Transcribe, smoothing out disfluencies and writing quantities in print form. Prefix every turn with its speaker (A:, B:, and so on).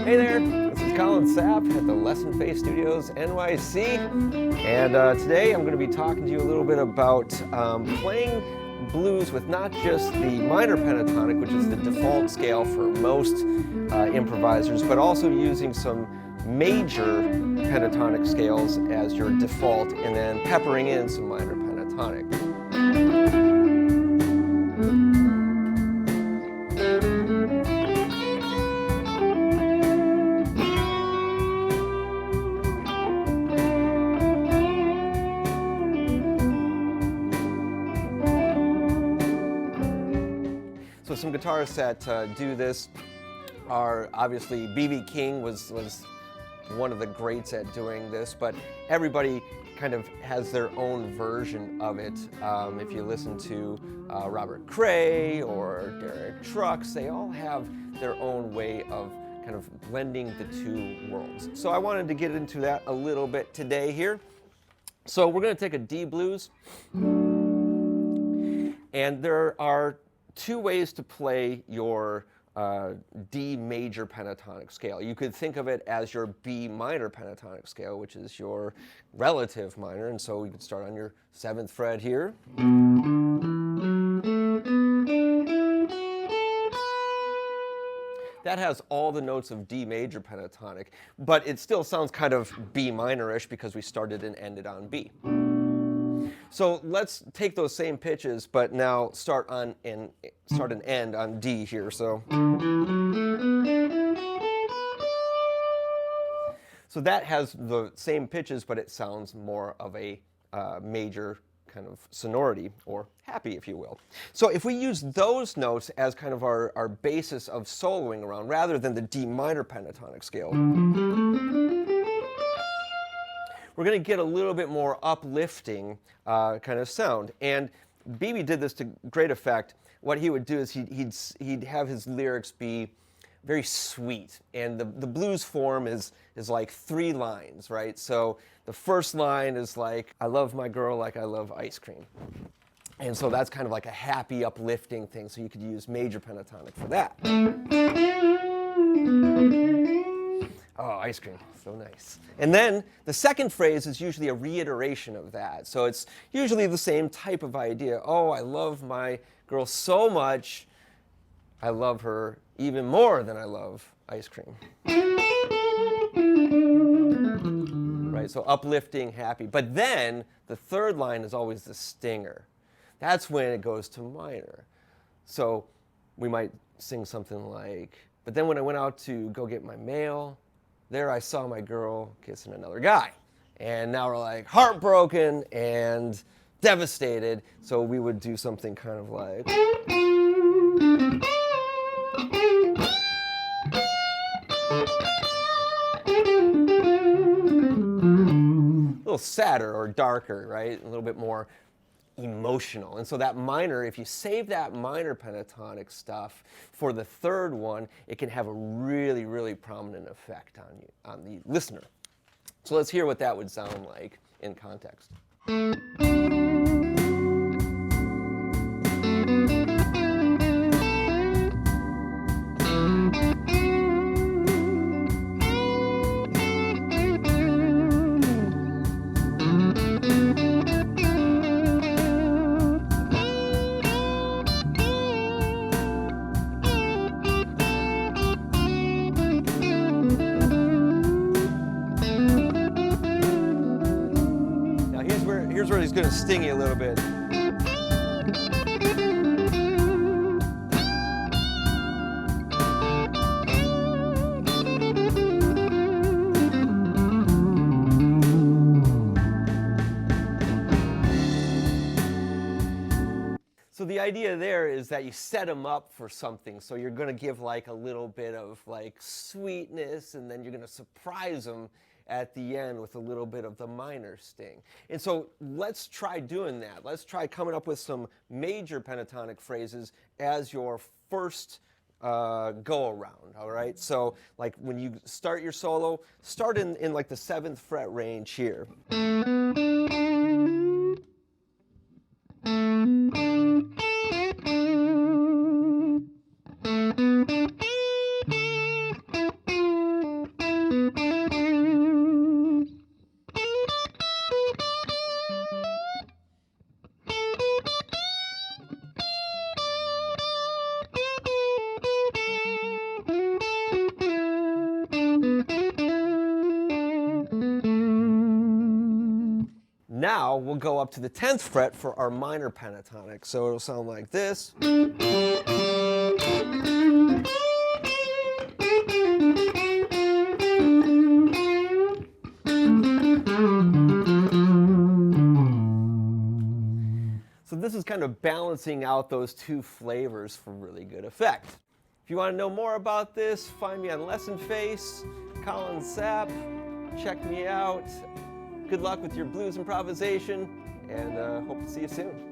A: Hey there, this is Colin Sapp at the Lessonface Studios NYC, and today I'm going to be talking to you a little bit about playing blues with not just the minor pentatonic, which is the default scale for most improvisers, but also using some major pentatonic scales as your default, and then peppering in some minor pentatonic. So some guitarists that do this are obviously B.B. King was one of the greats at doing this, but everybody kind of has their own version of it. If you listen to Robert Cray or Derek Trucks, they all have their own way of kind of blending the two worlds. So I wanted to get into that a little bit today here. So we're going to take a D blues, and there are two ways to play your D major pentatonic scale. You could think of it as your B minor pentatonic scale, which is your relative minor, and so we could start on your 7th fret here. That has all the notes of D major pentatonic, but it still sounds kind of B minor-ish because we started and ended on B. So let's take those same pitches, but now start and end on D here. So that has the same pitches, but it sounds more of a major kind of sonority, or happy, if you will. So if we use those notes as kind of our basis of soloing around, rather than the D minor pentatonic scale, we're going to get a little bit more uplifting kind of sound. And B.B. did this to great effect. What he would do is he'd have his lyrics be very sweet. And the blues form is like 3 lines, right? So the first line is like, I love my girl like I love ice cream. And so that's kind of like a happy, uplifting thing. So you could use major pentatonic for that. Oh, ice cream, so nice. And then the second phrase is usually a reiteration of that. So it's usually the same type of idea. Oh, I love my girl so much, I love her even more than I love ice cream. Right, so uplifting, happy. But then the third line is always the stinger. That's when it goes to minor. So we might sing something like, but then when I went out to go get my mail, there I saw my girl kissing another guy. And now we're like heartbroken and devastated. So we would do something kind of like, a little sadder or darker, right? A little bit more emotional. And so that minor, if you save that minor pentatonic stuff for the third one, it can have a really, really prominent effect on the listener. So let's hear what that would sound like in context. Here's where he's going to sting you a little bit. So the idea there is that you set them up for something. So you're going to give like a little bit of like sweetness, and then you're going to surprise them at the end with a little bit of the minor sting. And so let's try doing that. Let's try coming up with some major pentatonic phrases as your first go around, all right? So like when you start your solo, start in like the 7th fret range here. Now we'll go up to the 10th fret for our minor pentatonic. So it'll sound like this. So this is kind of balancing out those two flavors for really good effect. If you want to know more about this, find me on Lessonface, Colin Sapp, check me out. Good luck with your blues improvisation, and hope to see you soon.